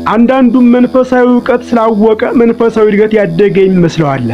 አንዳንዱም መንፈሳዊ ዕውቀት ስላወቀ መንፈሳዊ እድገት ያደገ ይመስለዋል።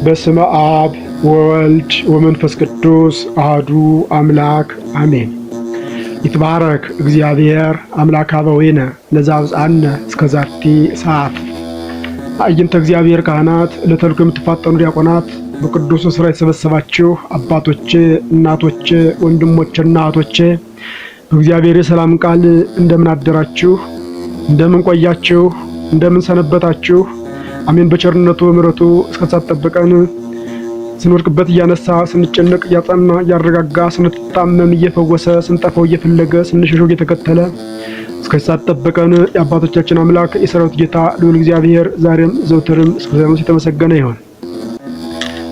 በስመ አብ ወወልድ ወመንፈስ ቅዱስ አሐዱ አምላክ አሜን። ይትባረክ እግዚአብሔር አምላከ አበዊነ ለዘአብጽሐነ እስከ ዛቲ ሰዓት። አዕይንተ እግዚአብሔር ካህናት፣ ለተልእኮ የምትፋጠኑ ዲያቆናት፣ በቅዱስ ሥራ የተሰበሰባችሁ አባቶቼ፣ እናቶቼ፣ ወንድሞቼና እህቶቼ በእግዚአብሔር የሰላም ቃል እንደምን አደራችሁ? እንደምን ቆያችሁ? እንደምን ሰነበታችሁ? አሜን። በቸርነቱ በምሕረቱ እስከ ጠበቀን ስንወድቅበት እያነሳ ስንጨነቅ እያጸና እያረጋጋ ስንታመም እየፈወሰ ስንጠፋው እየፈለገ ስንሸሸው እየተከተለ እስከ ጠበቀን የአባቶቻችን አምላክ የሰራዊት ጌታ ልዑል እግዚአብሔር ዛሬም ዘውትርም እስከ ዘመኑ የተመሰገነ ይሁን።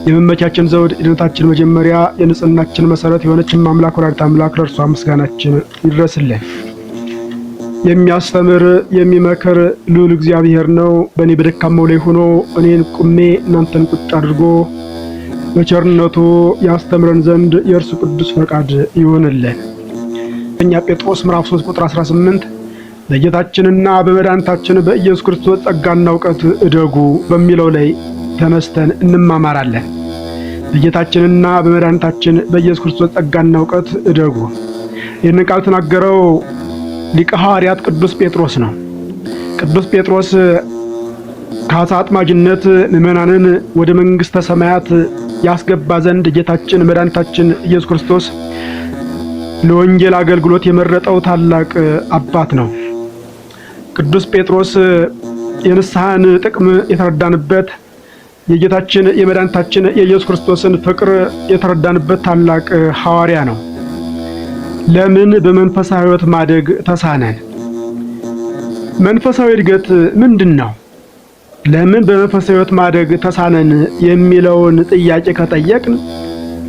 የመመቻችን ዘውድ የድነታችን መጀመሪያ የንጽህናችን መሰረት የሆነችን አምላክ ወላዲተ አምላክ ለእርሷ ምስጋናችን ይድረስልን። የሚያስተምር የሚመክር ልዑል እግዚአብሔር ነው። በእኔ በደካማው ላይ ሆኖ እኔን ቁሜ እናንተን ቁጭ አድርጎ በቸርነቱ ያስተምረን ዘንድ የእርሱ ቅዱስ ፈቃድ ይሆንልን። እኛ ጴጥሮስ ምዕራፍ 3 ቁጥር 18 በጌታችንና በመድኃኒታችን በኢየሱስ ክርስቶስ ጸጋና እውቀት እደጉ በሚለው ላይ ተነስተን እንማማራለን። በጌታችንና በመድኃኒታችን በኢየሱስ ክርስቶስ ጸጋና እውቀት እደጉ። ይህንን ቃል ተናገረው ሊቀ ሐዋርያት ቅዱስ ጴጥሮስ ነው። ቅዱስ ጴጥሮስ ከዓሣ አጥማጅነት ምዕመናንን ወደ መንግሥተ ሰማያት ያስገባ ዘንድ ጌታችን መድኃኒታችን ኢየሱስ ክርስቶስ ለወንጌል አገልግሎት የመረጠው ታላቅ አባት ነው። ቅዱስ ጴጥሮስ የንስሐን ጥቅም የተረዳንበት የጌታችን የመድኃኒታችን የኢየሱስ ክርስቶስን ፍቅር የተረዳንበት ታላቅ ሐዋርያ ነው። ለምን በመንፈሳዊ ሕይወት ማደግ ተሳነን? መንፈሳዊ እድገት ምንድን ነው? ለምን በመንፈሳዊ ሕይወት ማደግ ተሳነን የሚለውን ጥያቄ ከጠየቅን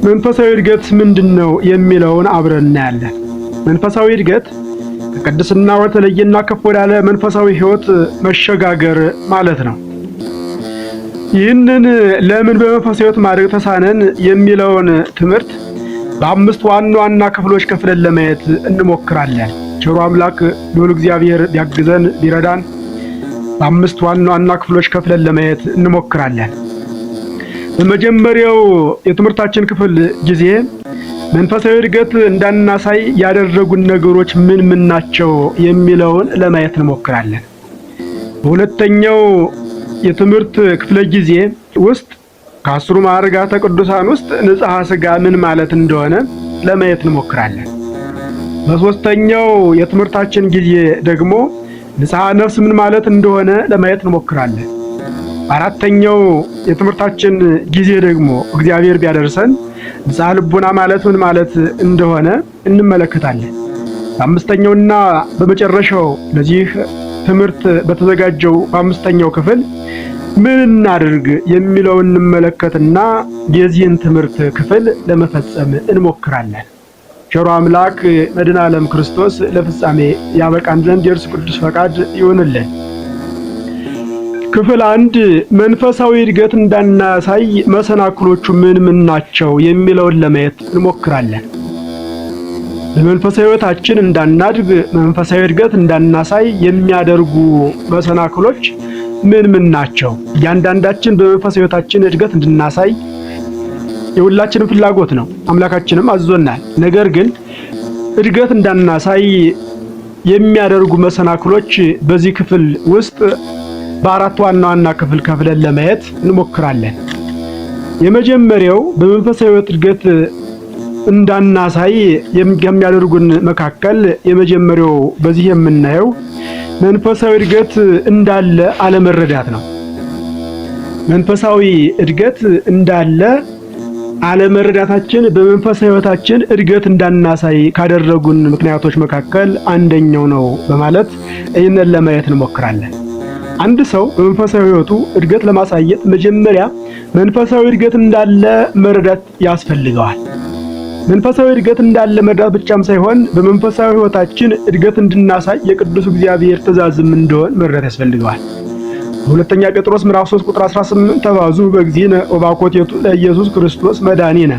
መንፈሳዊ እድገት ምንድን ነው የሚለውን አብረን እናያለን። መንፈሳዊ እድገት ከቅድስና ወደተለየና ከፍ ወዳለ መንፈሳዊ ሕይወት መሸጋገር ማለት ነው። ይህንን ለምን በመንፈሳዊ ሕይወት ማደግ ተሳነን የሚለውን ትምህርት በአምስት ዋና ዋና ክፍሎች ከፍለን ለማየት እንሞክራለን። ቸሩ አምላክ ልዑል እግዚአብሔር ቢያግዘን ቢረዳን በአምስት ዋና ዋና ክፍሎች ከፍለን ለማየት እንሞክራለን። በመጀመሪያው የትምህርታችን ክፍል ጊዜ መንፈሳዊ እድገት እንዳናሳይ ያደረጉን ነገሮች ምን ምን ናቸው የሚለውን ለማየት እንሞክራለን። በሁለተኛው የትምህርት ክፍለ ጊዜ ውስጥ ከአስሩ ማዕርጋተ ቅዱሳን ውስጥ ንጽሐ ሥጋ ምን ማለት እንደሆነ ለማየት እንሞክራለን። በሶስተኛው የትምህርታችን ጊዜ ደግሞ ንጽሐ ነፍስ ምን ማለት እንደሆነ ለማየት እንሞክራለን። አራተኛው የትምህርታችን ጊዜ ደግሞ እግዚአብሔር ቢያደርሰን ንጽሐ ልቡና ማለት ምን ማለት እንደሆነ እንመለከታለን። በአምስተኛውና በመጨረሻው ለዚህ ትምህርት በተዘጋጀው በአምስተኛው ክፍል ምን እናድርግ የሚለውን እንመለከትና የዚህን ትምህርት ክፍል ለመፈጸም እንሞክራለን። ቸሩ አምላክ መድኃኔ ዓለም ክርስቶስ ለፍጻሜ ያበቃን ዘንድ የእርሱ ቅዱስ ፈቃድ ይሁንልን። ክፍል 1 መንፈሳዊ እድገት እንዳናሳይ መሰናክሎቹ ምን ምን ናቸው የሚለውን ለማየት እንሞክራለን። በመንፈሳዊ ሕይወታችን እንዳናድግ መንፈሳዊ እድገት እንዳናሳይ የሚያደርጉ መሰናክሎች ምን ምን ናቸው? እያንዳንዳችን በመንፈሳዊ ሕይወታችን እድገት እንድናሳይ የሁላችንም ፍላጎት ነው። አምላካችንም አዞናል። ነገር ግን እድገት እንዳናሳይ የሚያደርጉ መሰናክሎች በዚህ ክፍል ውስጥ በአራት ዋና ዋና ክፍል ከፍለን ለማየት እንሞክራለን። የመጀመሪያው በመንፈሳዊ ሕይወት እድገት እንዳናሳይ ከሚያደርጉን መካከል የመጀመሪያው በዚህ የምናየው መንፈሳዊ እድገት እንዳለ አለመረዳት ነው። መንፈሳዊ እድገት እንዳለ አለመረዳታችን በመንፈሳዊ ሕይወታችን እድገት እንዳናሳይ ካደረጉን ምክንያቶች መካከል አንደኛው ነው በማለት ይህንን ለማየት እንሞክራለን። አንድ ሰው በመንፈሳዊ ሕይወቱ እድገት ለማሳየት መጀመሪያ መንፈሳዊ እድገት እንዳለ መረዳት ያስፈልገዋል። መንፈሳዊ እድገት እንዳለ መረዳት ብቻም ሳይሆን በመንፈሳዊ ሕይወታችን እድገት እንድናሳይ የቅዱስ እግዚአብሔር ትእዛዝም እንደሆነ መረዳት ያስፈልገዋል። ሁለተኛ ጴጥሮስ ምዕራፍ 3 ቁጥር 18 ተባዙ በእግዚእነ ወባኮቴቱ ለኢየሱስ ክርስቶስ መድኃኒነ፣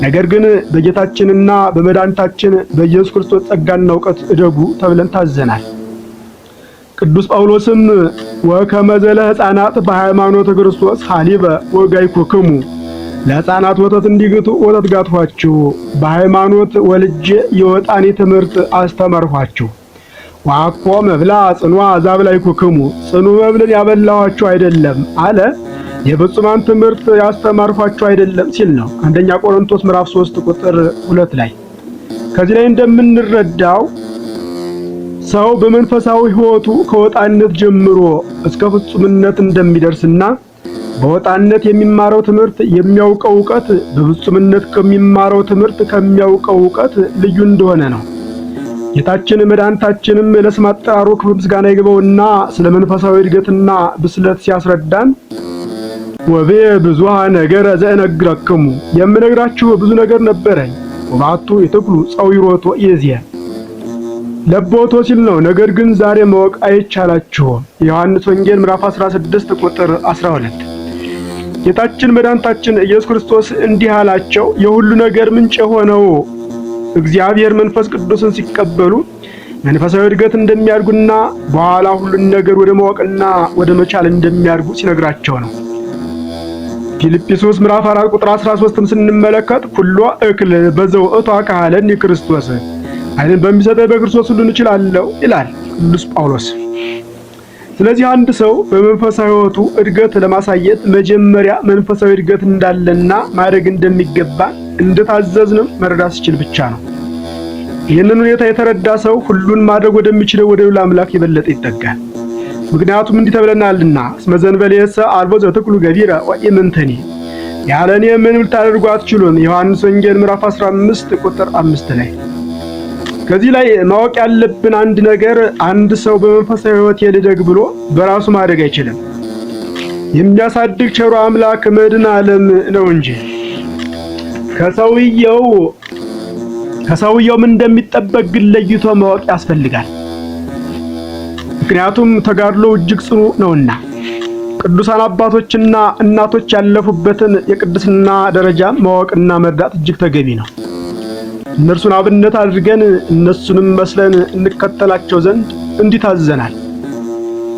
ነገር ግን በጌታችንና በመድኃኒታችን በኢየሱስ ክርስቶስ ጸጋና እውቀት እደጉ ተብለን ታዘናል። ቅዱስ ጳውሎስም ወከመ ዘለሕፃናት በሃይማኖተ ክርስቶስ ሐሊበ ወጋይኩክሙ፣ ለሕፃናት ወተት እንዲግቱ ወተት ጋትኋችሁ፣ በሃይማኖት ወልጄ የወጣኔ ትምህርት አስተማርኋችሁ። ዋኮ መብላ ጽኗ ዛብላይኩክሙ፣ ጽኑ መብልን ያበላኋችሁ አይደለም አለ፣ የፍጹማን ትምህርት ያስተማርኋችሁ አይደለም ሲል ነው። አንደኛ ቆሮንቶስ ምዕራፍ 3 ቁጥር 2 ላይ። ከዚህ ላይ እንደምንረዳው ሰው በመንፈሳዊ ሕይወቱ ከወጣነት ጀምሮ እስከ ፍጹምነት እንደሚደርስና በወጣነት የሚማረው ትምህርት የሚያውቀው ዕውቀት በፍጹምነት ከሚማረው ትምህርት ከሚያውቀው ዕውቀት ልዩ እንደሆነ ነው። ጌታችን መድኃኒታችንም ለስም አጠራሩ ክብር ምስጋና ይግባውና ስለ መንፈሳዊ እድገትና ብስለት ሲያስረዳን ወቤ ብዙሃ ነገር ዘእነግረክሙ፣ የምነግራችሁ ብዙ ነገር ነበረኝ፣ ወባቱ ይትክሉ ጸዊሮቶ ይእዜር፣ ለቦቶ ሲል ነው። ነገር ግን ዛሬ ማወቅ አይቻላችሁም። ዮሐንስ ወንጌል ምዕራፍ 16 ቁጥር 12። ጌታችን መድኃኒታችን ኢየሱስ ክርስቶስ እንዲህ አላቸው፣ የሁሉ ነገር ምንጭ የሆነው እግዚአብሔር መንፈስ ቅዱስን ሲቀበሉ መንፈሳዊ እድገት እንደሚያድጉና በኋላ ሁሉን ነገር ወደ ማወቅና ወደ መቻል እንደሚያድጉ ሲነግራቸው ነው። ፊልጵስዩስ ምዕራፍ 4 ቁጥር 13ም ስንመለከት ኩሎ እክል በዘውእቱ አካለን ክርስቶስ፣ ኃይልን በሚሰጠኝ በክርስቶስ ሁሉን እችላለሁ ይላል ቅዱስ ጳውሎስ። ስለዚህ አንድ ሰው በመንፈሳዊ ሕይወቱ እድገት ለማሳየት መጀመሪያ መንፈሳዊ እድገት እንዳለና ማድረግ እንደሚገባ እንደታዘዝንም መረዳት ሲችል ብቻ ነው። ይህንን ሁኔታ የተረዳ ሰው ሁሉን ማድረግ ወደሚችለው ወደ ልዑል አምላክ የበለጠ ይጠጋል። ምክንያቱም እንዲህ ተብለናልና እስመ ዘእንበሌሰ አልቦ ዘትክሉ ገቢረ ወኢምንትኒ፣ ያለ እኔ ምንም ልታደርጉ አትችሉም። ዮሐንስ ወንጌል ምዕራፍ 15 ቁጥር 5 ላይ። ከዚህ ላይ ማወቅ ያለብን አንድ ነገር፣ አንድ ሰው በመንፈሳዊ ሕይወት ልደግ ብሎ በራሱ ማደግ አይችልም። የሚያሳድግ ቸሩ አምላክ መድኃኔ ዓለም ነው እንጂ ከሰውየው ምን እንደሚጠበቅ ግን ለይቶ ማወቅ ያስፈልጋል። ምክንያቱም ተጋድሎ እጅግ ጽኑ ነውና ቅዱሳን አባቶችና እናቶች ያለፉበትን የቅድስና ደረጃ ማወቅና መርዳት እጅግ ተገቢ ነው። እነርሱን አብነት አድርገን እነሱንም መስለን እንከተላቸው ዘንድ እንዲታዘናል።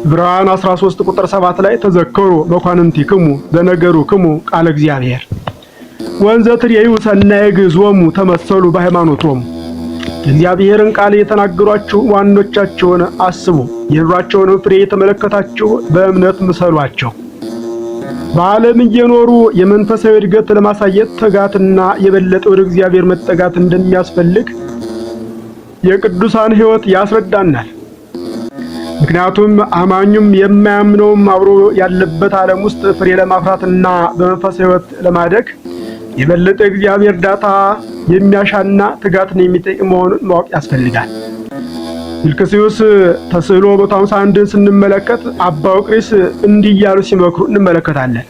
ዕብራውያን 13 ቁጥር 7 ላይ ተዘከሩ መኳንንቲክሙ ዘነገሩክሙ ቃለ እግዚአብሔር ወንዘ ትሬዩ ሰናየ ግዞሙ ተመሰሉ በሃይማኖቶሙ፣ የእግዚአብሔርን ቃል የተናገሯችሁ ዋኖቻቸውን አስቡ፣ የኑሯቸውን ፍሬ የተመለከታችሁ በእምነት ምሰሏቸው። በዓለም እየኖሩ የመንፈሳዊ እድገት ለማሳየት ትጋትና የበለጠ ወደ እግዚአብሔር መጠጋት እንደሚያስፈልግ የቅዱሳን ሕይወት ያስረዳናል። ምክንያቱም አማኙም የማያምነውም አብሮ ያለበት ዓለም ውስጥ ፍሬ ለማፍራትና በመንፈሳዊ ሕይወት ለማደግ የበለጠ እግዚአብሔር እርዳታ የሚያሻና ትጋትን የሚጠይቅ መሆኑን ማወቅ ያስፈልጋል። ፊልክስዩስ ተስዕሎ 151 ስንመለከት አባ ውቅሪስ እንዲህ እያሉ ሲመክሩ እንመለከታለን።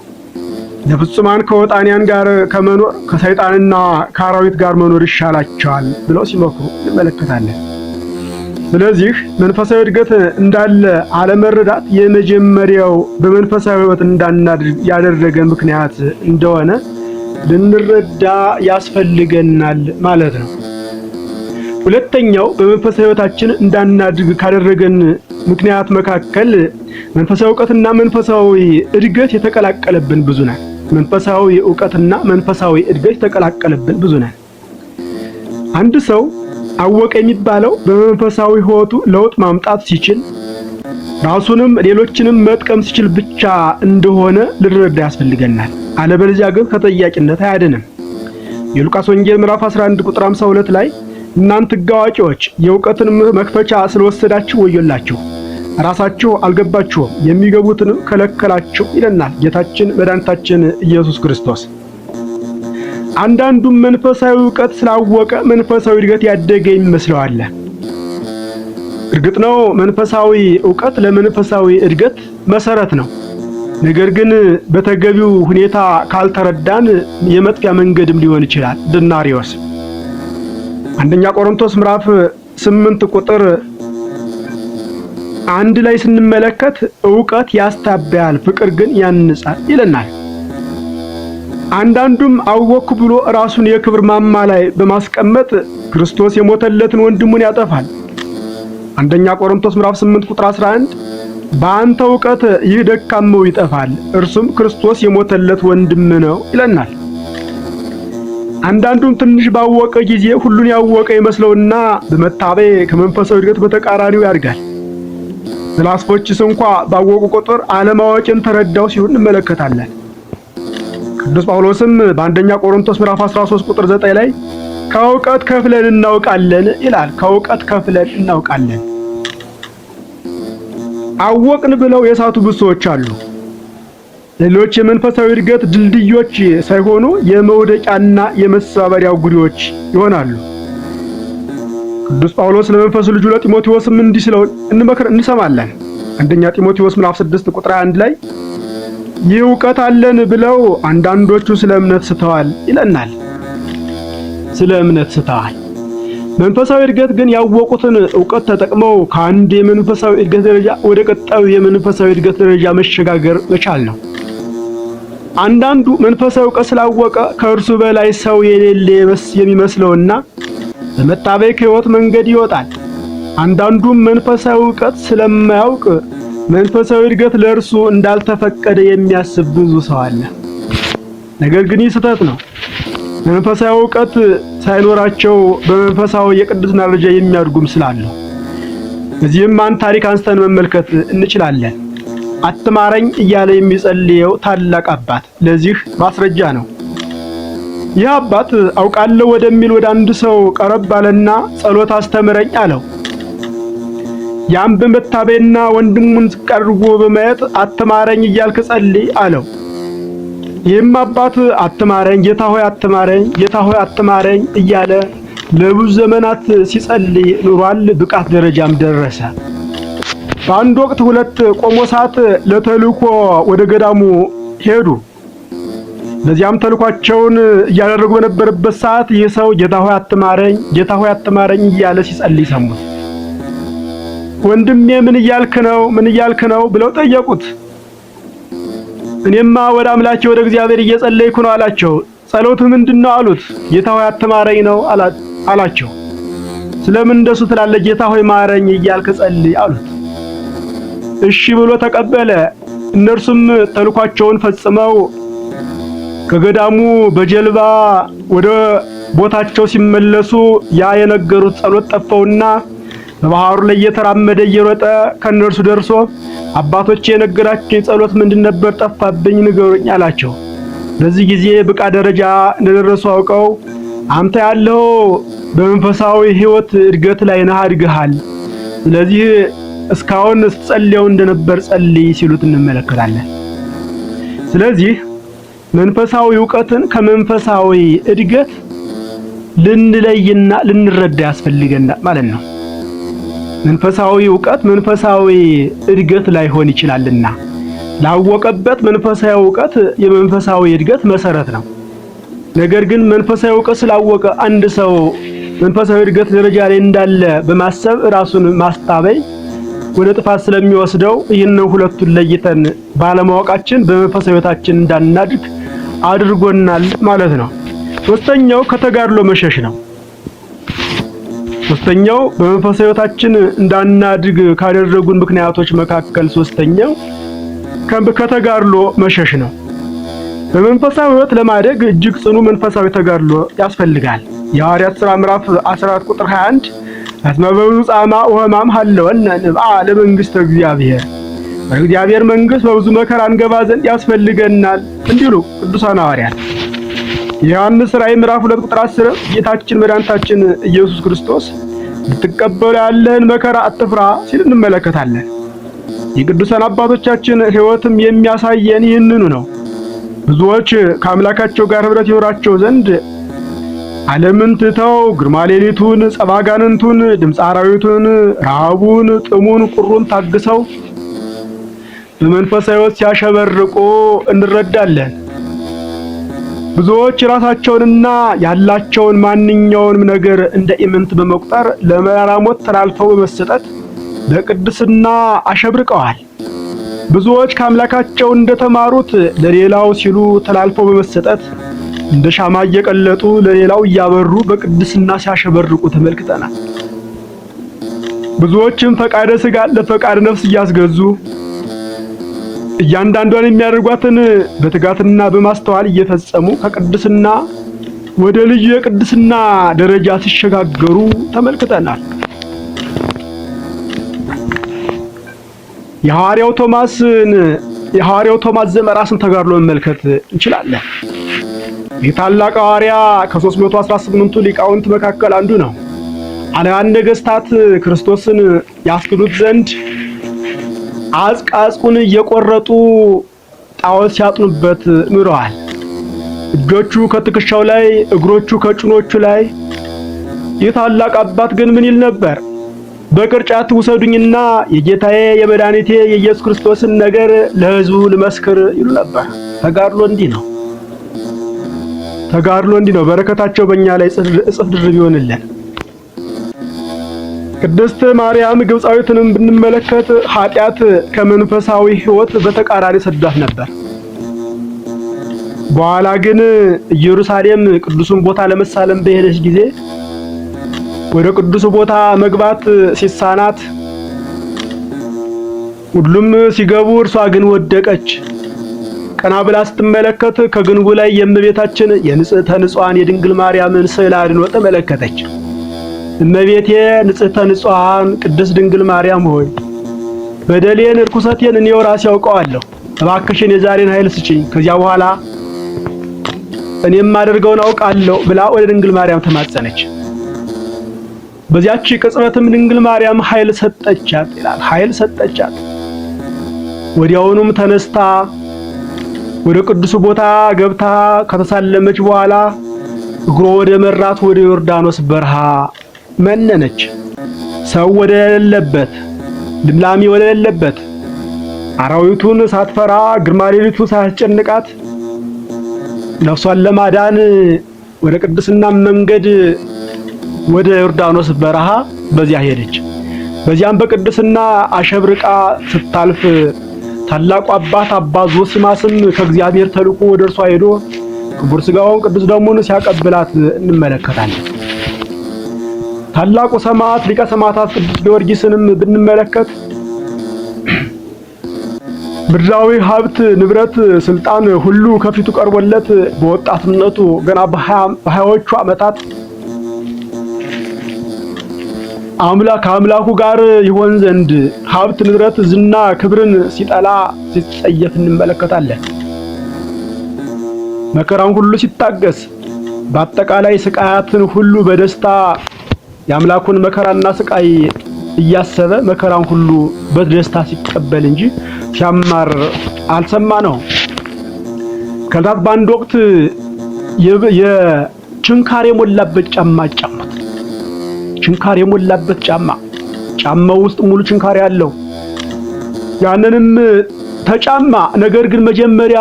ለፍጹማን ከወጣንያን ጋር ከመኖር ከሰይጣንና ከአራዊት ጋር መኖር ይሻላቸዋል ብለው ሲመክሩ እንመለከታለን። ስለዚህ መንፈሳዊ እድገት እንዳለ አለመረዳት የመጀመሪያው በመንፈሳዊ ሕይወት እንዳናድግ ያደረገ ምክንያት እንደሆነ ልንረዳ ያስፈልገናል ማለት ነው። ሁለተኛው በመንፈሳዊ ሕይወታችን እንዳናድግ ካደረገን ምክንያት መካከል መንፈሳዊ ዕውቀትና መንፈሳዊ እድገት የተቀላቀለብን ብዙ ነን። መንፈሳዊ ዕውቀትና መንፈሳዊ እድገት የተቀላቀለብን ብዙ ነን። አንድ ሰው አወቀ የሚባለው በመንፈሳዊ ሕይወቱ ለውጥ ማምጣት ሲችል፣ ራሱንም ሌሎችንም መጥቀም ሲችል ብቻ እንደሆነ ልንረዳ ያስፈልገናል። አለበለዚያ ግን ከተጠያቂነት አያድንም። የሉቃስ ወንጌል ምዕራፍ 11 ቁጥር 52 ላይ እናንተ ሕግ አዋቂዎች የእውቀትን መክፈቻ ስለወሰዳችሁ ወዮላችሁ፣ ራሳችሁ አልገባችሁም፣ የሚገቡትንም ከለከላችሁ ይለናል ጌታችን መድኃኒታችን ኢየሱስ ክርስቶስ። አንዳንዱም መንፈሳዊ ዕውቀት ስላወቀ መንፈሳዊ እድገት ያደገ ይመስለዋል። እርግጥ ነው መንፈሳዊ ዕውቀት ለመንፈሳዊ እድገት መሰረት ነው። ነገር ግን በተገቢው ሁኔታ ካልተረዳን የመጥፊያ መንገድም ሊሆን ይችላል። ድናሪዎስ አንደኛ ቆሮንቶስ ምዕራፍ 8 ቁጥር 1 ላይ ስንመለከት ዕውቀት ያስታብያል፣ ፍቅር ግን ያንጻል ይለናል። አንዳንዱም አወኩ ብሎ ራሱን የክብር ማማ ላይ በማስቀመጥ ክርስቶስ የሞተለትን ወንድሙን ያጠፋል። አንደኛ ቆሮንቶስ ምዕራፍ 8 ቁጥር 11 በአንተ ዕውቀት ይህ ደካማው ይጠፋል፣ እርሱም ክርስቶስ የሞተለት ወንድም ነው ይለናል። አንዳንዱም ትንሽ ባወቀ ጊዜ ሁሉን ያወቀ ይመስለውና በመታበይ ከመንፈሳዊ እድገት በተቃራኒው ያድጋል። ፈላስፎችስ እንኳ ባወቁ ቁጥር አለማወቅን ተረዳው ሲሉ እንመለከታለን። ቅዱስ ጳውሎስም በአንደኛ ቆሮንቶስ ምዕራፍ 13 ቁጥር 9 ላይ ከዕውቀት ከፍለን እናውቃለን ይላል። ከዕውቀት ከፍለን እናውቃለን። አወቅን ብለው የሳቱ ብዙ ሰዎች አሉ። ሌሎች የመንፈሳዊ እድገት ድልድዮች ሳይሆኑ የመውደቂያና የመሰባበሪያ ጉዲዎች ይሆናሉ። ቅዱስ ጳውሎስ ለመንፈሱ ልጁ ለጢሞቴዎስም እንዲህ ሲለው እንሰማለን። አንደኛ ጢሞቴዎስ ምዕራፍ 6 ቁጥር 1 ላይ ይህ ዕውቀት አለን ብለው አንዳንዶቹ ስለ እምነት ስተዋል ይለናል። ስለ እምነት ስተዋል። መንፈሳዊ እድገት ግን ያወቁትን ዕውቀት ተጠቅመው ከአንድ የመንፈሳዊ እድገት ደረጃ ወደ ቀጣዩ የመንፈሳዊ እድገት ደረጃ መሸጋገር መቻል ነው። አንዳንዱ መንፈሳዊ ዕውቀት ስላወቀ ከእርሱ በላይ ሰው የሌለ የሚመስለውና በመታበይ ከሕይወት መንገድ ይወጣል። አንዳንዱም መንፈሳዊ ዕውቀት ስለማያውቅ መንፈሳዊ እድገት ለእርሱ እንዳልተፈቀደ የሚያስብ ብዙ ሰው አለ። ነገር ግን ይህ ስህተት ነው። መንፈሳዊ ዕውቀት ሳይኖራቸው በመንፈሳዊ የቅድስና ደረጃ የሚያድጉም ስላሉ። በዚህም አንድ ታሪክ አንስተን መመልከት እንችላለን። አትማረኝ እያለ የሚጸልየው ታላቅ አባት ለዚህ ማስረጃ ነው። ይህ አባት አውቃለሁ ወደሚል ወደ አንድ ሰው ቀረብ አለና ጸሎት አስተምረኝ አለው። ያም በመታበይና ወንድሙን ዝቅ አድርጎ በማየት አትማረኝ እያልክ ጸልይ አለው። ይህም አባት አትማረኝ ጌታ ሆይ አትማረኝ ጌታ ሆይ አትማረኝ እያለ ለብዙ ዘመናት ሲጸልይ ኑሯል። ብቃት ደረጃም ደረሰ። በአንድ ወቅት ሁለት ቆሞሳት ለተልእኮ ወደ ገዳሙ ሄዱ። በዚያም ተልኳቸውን እያደረጉ በነበረበት ሰዓት ይህ ሰው ጌታ ሆይ አትማረኝ ጌታ ሆይ አትማረኝ እያለ ሲጸልይ ሰሙት። ወንድሜ ምን እያልክ ነው ብለው ጠየቁት። እኔማ ወደ አምላኬ ወደ እግዚአብሔር እየጸለይኩ ነው አላቸው። ጸሎትህ ምንድነው አሉት። ጌታ ሆይ አትማረኝ ነው አላቸው። ስለምን እንደሱ ትላለህ? ጌታ ሆይ ማረኝ እያልክ ጸልይ አሉት። እሺ ብሎ ተቀበለ። እነርሱም ተልኳቸውን ፈጽመው ከገዳሙ በጀልባ ወደ ቦታቸው ሲመለሱ ያ የነገሩት ጸሎት ጠፋውና በባህሩ ላይ እየተራመደ እየሮጠ ከነርሱ ደርሶ አባቶቼ የነገራችሁ ጸሎት ምንድን ነበር? ጠፋብኝ ንገሩኝ አላቸው። በዚህ ጊዜ ብቃት ደረጃ እንደደረሱ አውቀው አንተ ያለው በመንፈሳዊ ሕይወት እድገት ላይ ነህ፣ አድገሃል። ስለዚህ እስካሁን ስትጸልየው እንደነበር ጸልይ ሲሉት እንመለከታለን። ስለዚህ መንፈሳዊ ዕውቀትን ከመንፈሳዊ እድገት ልንለይና ልንረዳ ያስፈልገናል ማለት ነው። መንፈሳዊ ዕውቀት መንፈሳዊ እድገት ላይሆን ይችላልና ላወቀበት መንፈሳዊ ዕውቀት የመንፈሳዊ እድገት መሰረት ነው። ነገር ግን መንፈሳዊ ዕውቀት ስላወቀ አንድ ሰው መንፈሳዊ እድገት ደረጃ ላይ እንዳለ በማሰብ ራሱን ማስታበይ ወደ ጥፋት ስለሚወስደው ይህንን ሁለቱን ለይተን ባለማወቃችን በመንፈሳዊ ሕይወታችን እንዳናድግ አድርጎናል ማለት ነው። ሶስተኛው ከተጋድሎ መሸሽ ነው። ሶስተኛው በመንፈሳዊ ሕይወታችን እንዳናድግ ካደረጉን ምክንያቶች መካከል ሶስተኛው ከተጋድሎ መሸሽ ነው። በመንፈሳዊ ሕይወት ለማደግ እጅግ ጽኑ መንፈሳዊ ተጋድሎ ያስፈልጋል። የሐዋርያት ሥራ ምዕራፍ 14 ቁጥር 21 አስመበሉ ጻማ ወህማም ሀለወን ንብአ ለመንግስተ እግዚአብሔር፣ በእግዚአብሔር መንግስት በብዙ መከራ እንገባ ዘንድ ያስፈልገናል እንዲሉ ቅዱሳን ሐዋርያት። የዮሐንስ ራእይ ምዕራፍ 2 ቁጥር 10 ጌታችን መድኃኒታችን ኢየሱስ ክርስቶስ ብትቀበሉ ያለህን መከራ አትፍራ ሲል እንመለከታለን። የቅዱሳን አባቶቻችን ሕይወትም የሚያሳየን ይህንኑ ነው። ብዙዎች ከአምላካቸው ጋር ኅብረት ይኖራቸው ዘንድ ዓለምን ትተው ግርማ ሌሊቱን፣ ጸባጋንንቱን፣ ድምፀ አራዊቱን፣ ረሃቡን፣ ጥሙን፣ ቁሩን ታግሰው በመንፈሳዊ ሕይወት ሲያሸበርቁ እንረዳለን። ብዙዎች ራሳቸውንና ያላቸውን ማንኛውንም ነገር እንደ ኢምንት በመቁጠር ለመራራ ሞት ተላልፈው በመሰጠት በቅድስና አሸብርቀዋል። ብዙዎች ከአምላካቸው እንደተማሩት ለሌላው ሲሉ ተላልፈው በመሰጠት እንደ ሻማ እየቀለጡ ለሌላው እያበሩ በቅድስና ሲያሸበርቁ ተመልክተናል። ብዙዎችም ፈቃደ ሥጋ ለፈቃደ ነፍስ እያስገዙ እያንዳንዷን የሚያደርጓትን በትጋትና በማስተዋል እየፈጸሙ ከቅድስና ወደ ልዩ የቅድስና ደረጃ ሲሸጋገሩ ተመልክተናል። የሐዋርያው ቶማስ ዘመራስን ተጋድሎ መመልከት እንችላለን። ይህ ታላቅ ሐዋርያ ከ318ቱ ሊቃውንት መካከል አንዱ ነው። አልያን ነገሥታት ክርስቶስን ያስክዱት ዘንድ አጽቃጹን እየቆረጡ ጣዖት ሲያጥኑበት ኑረዋል። እጆቹ ከትከሻው ላይ፣ እግሮቹ ከጭኖቹ ላይ። ይህ ታላቅ አባት ግን ምን ይል ነበር? በቅርጫት ውሰዱኝና የጌታዬ የመድኃኒቴ የኢየሱስ ክርስቶስን ነገር ለሕዝቡ ልመስክር ይሉ ነበር። ተጋድሎ እንዲህ ነው። በረከታቸው በእኛ ላይ እጥፍ ድርብ ይሆንልን። ቅድስት ማርያም ግብፃዊትንም ብንመለከት ኃጢአት ከመንፈሳዊ ሕይወት በተቃራኒ ሰዷት ነበር። በኋላ ግን ኢየሩሳሌም ቅዱሱን ቦታ ለመሳለም በሄደች ጊዜ ወደ ቅዱሱ ቦታ መግባት ሲሳናት ሁሉም ሲገቡ እርሷ ግን ወደቀች። ቀና ብላ ስትመለከት ከግንቡ ላይ የእመቤታችን የንጽሕተ ንጹሐን የድንግል ማርያምን ስዕል አድኖ ተመለከተች። እመቤቴ ንጽሕተ ንጹሐን ቅድስት ድንግል ማርያም ሆይ በደሌን ርኩሰቴን እኔው ራሴ ያውቀዋለሁ፣ እባክሽን የዛሬን ኃይል ስጪኝ፣ ከዚያ በኋላ እኔም ማደርገውን አውቃለሁ ብላ ወደ ድንግል ማርያም ተማጸነች። በዚያች ቅጽበትም ድንግል ማርያም ኃይል ሰጠቻት ይላል። ኃይል ሰጠቻት። ወዲያውኑም ተነስታ ወደ ቅዱሱ ቦታ ገብታ ከተሳለመች በኋላ እግሮ ወደ መራት ወደ ዮርዳኖስ በረሃ መነነች። ሰው ወደ ሌለበት፣ ልምላሜ ወደ ሌለበት፣ አራዊቱን ሳትፈራ ግርማ ሌሊቱ ሳያስጨንቃት ነፍሷን ለማዳን ወደ ቅድስና መንገድ ወደ ዮርዳኖስ በረሃ በዚያ ሄደች። በዚያም በቅድስና አሸብርቃ ስታልፍ ታላቁ አባት አባ ዞስማስም ከእግዚአብሔር ተልኮ ወደ እርሷ ሄዶ ክቡር ሥጋውን ቅዱስ ደሙን ሲያቀብላት እንመለከታለን። ታላቁ ሰማዕት ሊቀ ሰማዕታት ቅዱስ ጊዮርጊስንም ብንመለከት ምድራዊ ሀብት፣ ንብረት፣ ስልጣን ሁሉ ከፊቱ ቀርቦለት በወጣትነቱ ገና በሀያዎቹ ዓመታት ከአምላኩ ጋር ይሆን ዘንድ ሀብት፣ ንብረት፣ ዝና፣ ክብርን ሲጠላ ሲጸየፍ እንመለከታለን። መከራን ሁሉ ሲታገስ በአጠቃላይ ስቃያትን ሁሉ በደስታ የአምላኩን መከራና ስቃይ እያሰበ መከራን ሁሉ በደስታ ሲቀበል እንጂ ሲያማር አልሰማነው። ከዛት በአንድ ወቅት የችንካር የሞላበት ጫማ ጫማት። ችንካር የሞላበት ጫማው ውስጥ ሙሉ ችንካር ያለው ያንንም ተጫማ። ነገር ግን መጀመሪያ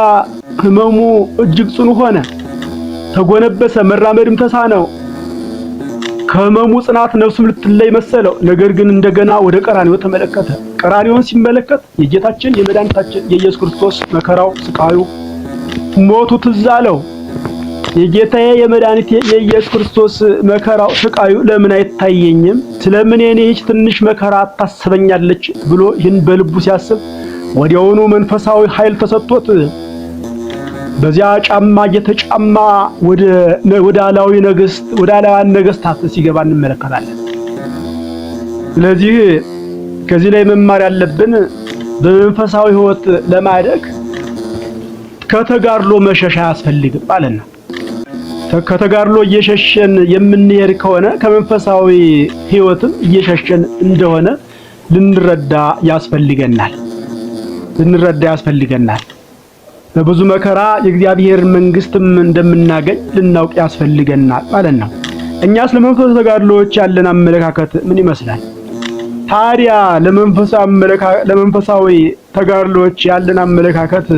ህመሙ እጅግ ጽኑ ሆነ፣ ተጎነበሰ፣ መራመድም ተሳነው። ከህመሙ ጽናት ነፍሱም ልትለይ መሰለው። ነገር ግን እንደገና ወደ ቀራንዮ ተመለከተ። ቀራንዮን ሲመለከት የጌታችን የመድኃኒታችን የኢየሱስ ክርስቶስ መከራው፣ ስቃዩ፣ ሞቱ ትዝ አለው። የጌታዬ የመድኃኒቴ የኢየሱስ ክርስቶስ መከራው፣ ስቃዩ ለምን አይታየኝም? ስለምን የኔች ትንሽ መከራ ታስበኛለች ብሎ ይህን በልቡ ሲያስብ ወዲያውኑ መንፈሳዊ ኃይል ተሰጥቶት በዚያ ጫማ እየተጫማ ወደ አላውያን ነገስታት ሲገባ እንመለከታለን። ስለዚህ ከዚህ ላይ መማር ያለብን በመንፈሳዊ ሕይወት ለማደግ ከተጋድሎ መሸሽ አያስፈልግም ማለት ነው። ከተጋድሎ እየሸሸን የምንሄድ ከሆነ ከመንፈሳዊ ሕይወትም እየሸሸን እንደሆነ ልንረዳ ያስፈልገናል። በብዙ መከራ የእግዚአብሔር መንግስትም እንደምናገኝ ልናውቅ ያስፈልገናል ማለት ነው። እኛስ ለመንፈሳዊ ተጋድሎዎች ያለን አመለካከት ምን ይመስላል? ታዲያ ለመንፈሳዊ ተጋድሎዎች ያለን አመለካከት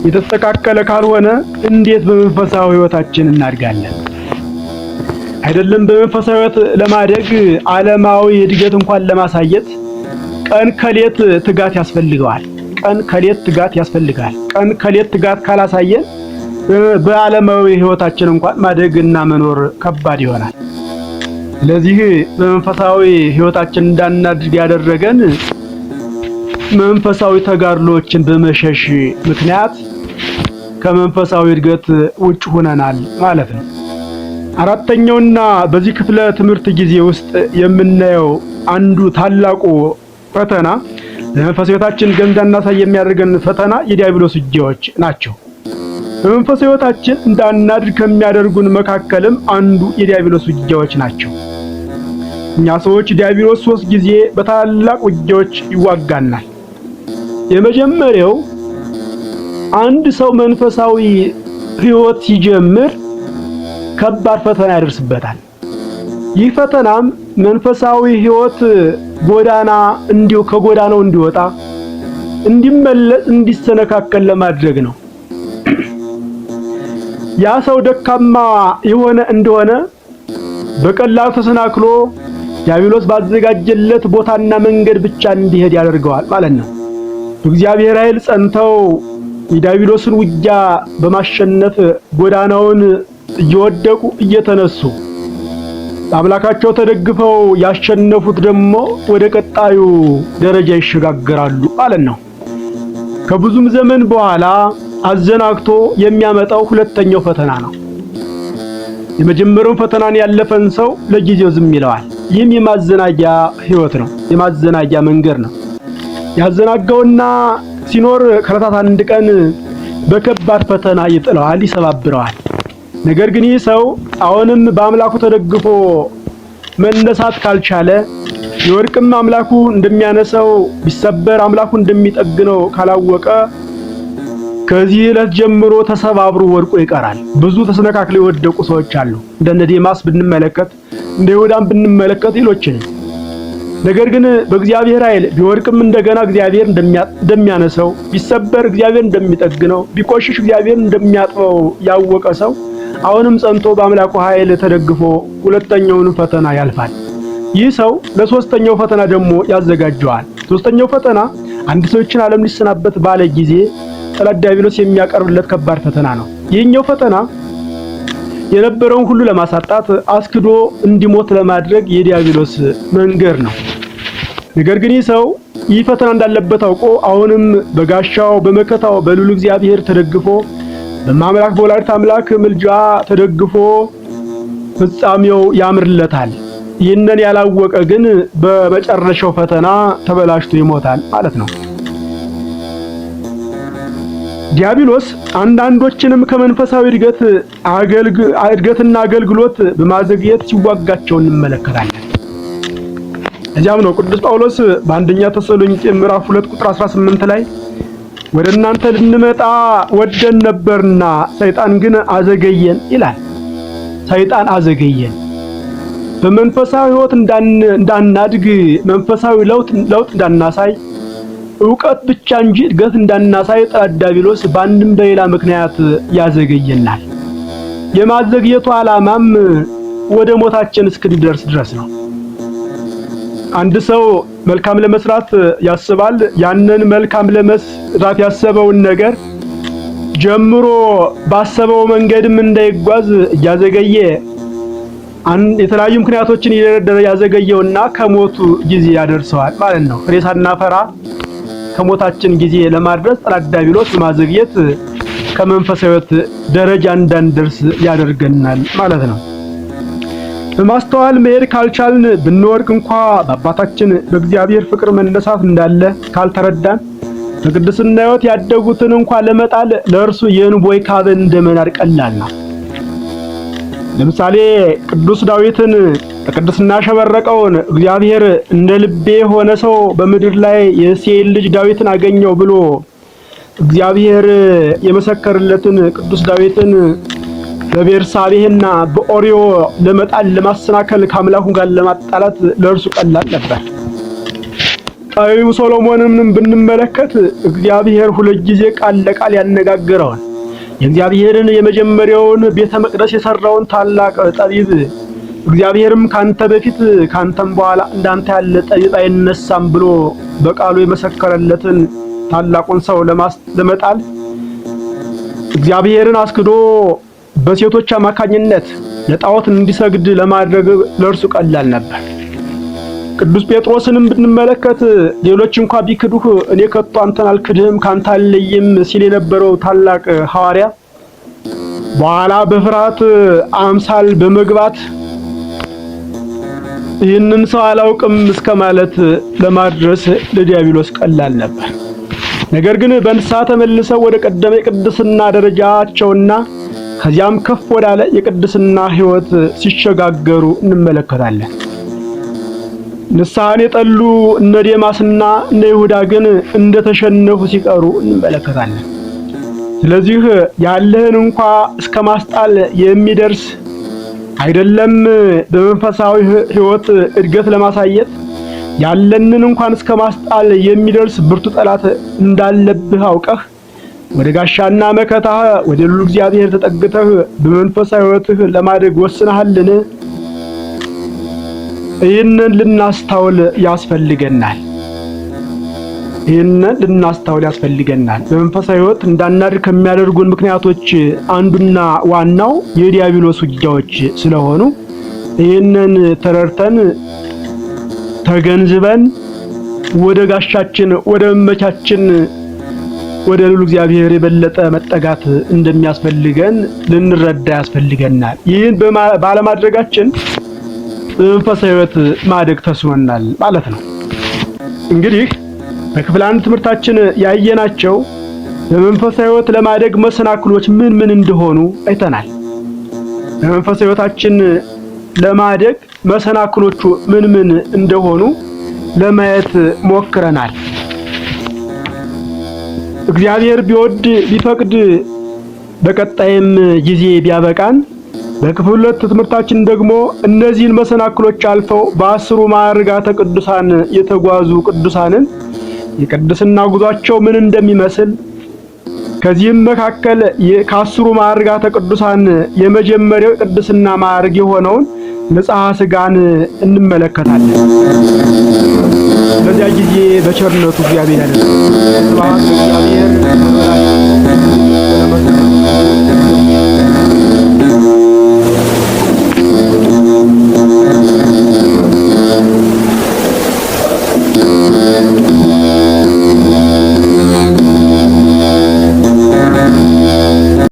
የተስተካከለ ካልሆነ እንዴት በመንፈሳዊ ህይወታችን እናድጋለን? አይደለም በመንፈሳዊ ህይወት ለማደግ ዓለማዊ እድገት እንኳን ለማሳየት ቀን ከሌት ትጋት ያስፈልጋል። ቀን ከሌት ትጋት ካላሳየን በዓለማዊ ህይወታችን እንኳን ማደግና መኖር ከባድ ይሆናል። ስለዚህ በመንፈሳዊ ህይወታችን እንዳናድግ ያደረገን መንፈሳዊ ተጋድሎችን በመሸሽ ምክንያት ከመንፈሳዊ እድገት ውጭ ሆነናል ማለት ነው። አራተኛውና በዚህ ክፍለ ትምህርት ጊዜ ውስጥ የምናየው አንዱ ታላቁ ፈተና በመንፈሳዊ ህይወታችን እንዳናሳይ የሚያደርገን ፈተና የዲያብሎስ ውጊያዎች ናቸው። በመንፈሳዊ ህይወታችን እንዳናድግ ከሚያደርጉን መካከልም አንዱ የዲያብሎስ ውጊያዎች ናቸው። እኛ ሰዎች ዲያብሎስ 3 ጊዜ በታላቅ ውጊያዎች ይዋጋናል። የመጀመሪያው አንድ ሰው መንፈሳዊ ህይወት ሲጀምር ከባድ ፈተና ያደርስበታል። ይህ ፈተናም መንፈሳዊ ህይወት ከጎዳናው እንዲወጣ፣ እንዲመለስ፣ እንዲሰነካከል ለማድረግ ነው። ያ ሰው ደካማ የሆነ እንደሆነ በቀላሉ ተሰናክሎ ዲያብሎስ ባዘጋጀለት ቦታና መንገድ ብቻ እንዲሄድ ያደርገዋል ማለት ነው። በእግዚአብሔር ኃይል ጸንተው የዲያብሎስን ውጊያ በማሸነፍ ጎዳናውን እየወደቁ እየተነሱ በአምላካቸው ተደግፈው ያሸነፉት ደግሞ ወደ ቀጣዩ ደረጃ ይሸጋገራሉ ማለት ነው። ከብዙም ዘመን በኋላ አዘናግቶ የሚያመጣው ሁለተኛው ፈተና ነው። የመጀመሪያው ፈተናን ያለፈን ሰው ለጊዜው ዝም ይለዋል። ይህም የማዘናጊያ ህይወት ነው፣ የማዘናጊያ መንገድ ነው። ያዘናጋውና ሲኖር ከዕለታት አንድ ቀን በከባድ ፈተና ይጥለዋል፣ ይሰባብረዋል። ነገር ግን ይህ ሰው አሁንም በአምላኩ ተደግፎ መነሳት ካልቻለ የወርቅም አምላኩ እንደሚያነሳው ቢሰበር አምላኩ እንደሚጠግነው ካላወቀ ከዚህ ዕለት ጀምሮ ተሰባብሮ ወድቆ ይቀራል። ብዙ ተሰነካክለው የወደቁ ሰዎች አሉ። እንደነ ዴማስ ብንመለከት፣ እንደ ይሁዳም ብንመለከት ሌሎችን። ነገር ግን በእግዚአብሔር ኃይል ቢወድቅም እንደገና እግዚአብሔር እንደሚያነሳው፣ ቢሰበር እግዚአብሔር እንደሚጠግነው፣ ቢቆሽሽ እግዚአብሔር እንደሚያጥበው ያወቀ ሰው አሁንም ጸንቶ በአምላኩ ኃይል ተደግፎ ሁለተኛውን ፈተና ያልፋል። ይህ ሰው ለሶስተኛው ፈተና ደግሞ ያዘጋጀዋል። ሶስተኛው ፈተና አንድ ሰዎችን ዓለም ሊሰናበት ባለ ጊዜ ጠላት ዲያብሎስ የሚያቀርብለት ከባድ ፈተና ነው። ይህኛው ፈተና የነበረውን ሁሉ ለማሳጣት አስክዶ እንዲሞት ለማድረግ የዲያብሎስ መንገድ ነው። ነገር ግን ይህ ሰው ይህ ፈተና እንዳለበት አውቆ አሁንም በጋሻው በመከታው በልዑል እግዚአብሔር ተደግፎ በማምላክ በወላዲተ አምላክ ምልጃ ተደግፎ ፍጻሜው ያምርለታል። ይህንን ያላወቀ ግን በመጨረሻው ፈተና ተበላሽቶ ይሞታል ማለት ነው። ዲያብሎስ አንዳንዶችንም ከመንፈሳዊ እድገትና አገልግሎት በማዘግየት ሲዋጋቸው እንመለከታለን። እዚያም ነው ቅዱስ ጳውሎስ በአንደኛ ተሰሎንቄ ምዕራፍ 2 ቁጥር 18 ላይ ወደ እናንተ ልንመጣ ወደን ነበርና ሰይጣን ግን አዘገየን ይላል። ሰይጣን አዘገየን። በመንፈሳዊ ህይወት እንዳናድግ፣ መንፈሳዊ ለውጥ እንዳናሳይ፣ ዕውቀት ብቻ እንጂ እድገት እንዳናሳይ ጠላት ዲያብሎስ በአንድም በሌላ ምክንያት ያዘገየናል። የማዘግየቱ ዓላማም ወደ ሞታችን እስክንደርስ ድረስ ነው። አንድ ሰው መልካም ለመስራት ያስባል። ያንን መልካም ለመስራት ያሰበውን ነገር ጀምሮ ባሰበው መንገድም እንዳይጓዝ እያዘገየ የተለያዩ ምክንያቶችን እየደረደረ ያዘገየውና ከሞቱ ጊዜ ያደርሰዋል ማለት ነው። ፍሬ ሳናፈራ ከሞታችን ጊዜ ለማድረስ ጠላት ዲያብሎስ በማዘግየት ከመንፈሳዊ ሕይወት ደረጃ እንዳንደርስ ያደርገናል ማለት ነው። በማስተዋል መሄድ ካልቻልን ብንወድቅ እንኳ በአባታችን በእግዚአብሔር ፍቅር መነሳት እንዳለ ካልተረዳን በቅድስና ሕይወት ያደጉትን እንኳ ለመጣል ለእርሱ የእንቦይ ካብን እንደመናድ ቀላል ነው። ለምሳሌ ቅዱስ ዳዊትን በቅድስና ሸበረቀውን እግዚአብሔር እንደ ልቤ ሆነ ሰው በምድር ላይ የእሴይን ልጅ ዳዊትን አገኘው ብሎ እግዚአብሔር የመሰከረለትን ቅዱስ ዳዊትን በቤርሳቤህና በኦሪዮ ለመጣል ለማሰናከል ከአምላኩ ጋር ለማጣላት ለእርሱ ቀላል ነበር። ጠቢቡ ሶሎሞንንም ብንመለከት እግዚአብሔር ሁለት ጊዜ ቃል ለቃል ያነጋገረውን የእግዚአብሔርን የመጀመሪያውን ቤተ መቅደስ የሰራውን ታላቅ ጠቢብ እግዚአብሔርም ካንተ በፊት ካንተም በኋላ እንዳንተ ያለ ጠቢብ አይነሳም ብሎ በቃሉ የመሰከረለትን ታላቁን ሰው ለመጣል እግዚአብሔርን አስክዶ በሴቶች አማካኝነት ለጣዖት እንዲሰግድ ለማድረግ ለእርሱ ቀላል ነበር። ቅዱስ ጴጥሮስንም ብንመለከት ሌሎች እንኳን ቢክዱህ እኔ ከቶ አንተን አልክድህም ካንተ አልለይም ሲል የነበረው ታላቅ ሐዋርያ በኋላ በፍርሃት አምሳል በመግባት ይህንን ሰው አላውቅም እስከ ማለት ለማድረስ ለዲያብሎስ ቀላል ነበር። ነገር ግን በንስሐ ተመልሰው ወደ ቀደመ የቅድስና ደረጃቸውና ከዚያም ከፍ ወዳለ የቅድስና ሕይወት ሲሸጋገሩ እንመለከታለን። ንስሐን የጠሉ እነ ዴማስና እነ ይሁዳ ግን እንደተሸነፉ ሲቀሩ እንመለከታለን። ስለዚህ ያለህን እንኳን እስከ ማስጣል የሚደርስ አይደለም በመንፈሳዊ ሕይወት እድገት ለማሳየት ያለንን እንኳን እስከ ማስጣል የሚደርስ ብርቱ ጠላት እንዳለብህ አውቀህ ወደ ጋሻና መከታህ ወደ ልዑል እግዚአብሔር ተጠግተህ በመንፈሳዊ ሕይወትህ ለማደግ ወስነሃልን? ይህንን ልናስተውል ያስፈልገናል። በመንፈሳዊ ሕይወት እንዳናድግ ከሚያደርጉን ምክንያቶች አንዱና ዋናው የዲያብሎስ ውጊያዎች ስለሆኑ ይህንን ተረድተን ተገንዝበን ወደ ጋሻችን ወደ መመቻችን ወደ ልዑል እግዚአብሔር የበለጠ መጠጋት እንደሚያስፈልገን ልንረዳ ያስፈልገናል። ይህን ባለማድረጋችን በመንፈሳዊ ሕይወት ማደግ ተስኖናል ማለት ነው። እንግዲህ በክፍል 1 ትምህርታችን ያየናቸው በመንፈሳዊ ሕይወት ለማደግ መሰናክሎች ምን እንደሆኑ አይተናል። በመንፈሳዊ ሕይወታችን ለማደግ መሰናክሎቹ ምን እንደሆኑ ለማየት ሞክረናል። እግዚአብሔር ቢወድ ቢፈቅድ በቀጣይም ጊዜ ቢያበቃን በክፍል 2 ትምህርታችን ደግሞ እነዚህን መሰናክሎች አልፈው በ10ሩ ማዕርጋተ ቅዱሳን የተጓዙ ቅዱሳንን የቅድስና ጉዟቸው ምን እንደሚመስል ከዚህም መካከል ከ10ሩ ማዕርጋተ ቅዱሳን የመጀመሪያው ቅድስና ማዕርግ የሆነውን ንጽሐ ሥጋን እንመለከታለን። በዚያ ጊዜ በቸርነቱ እግዚአብሔር ያደረገ ስብሐት ለእግዚአብሔር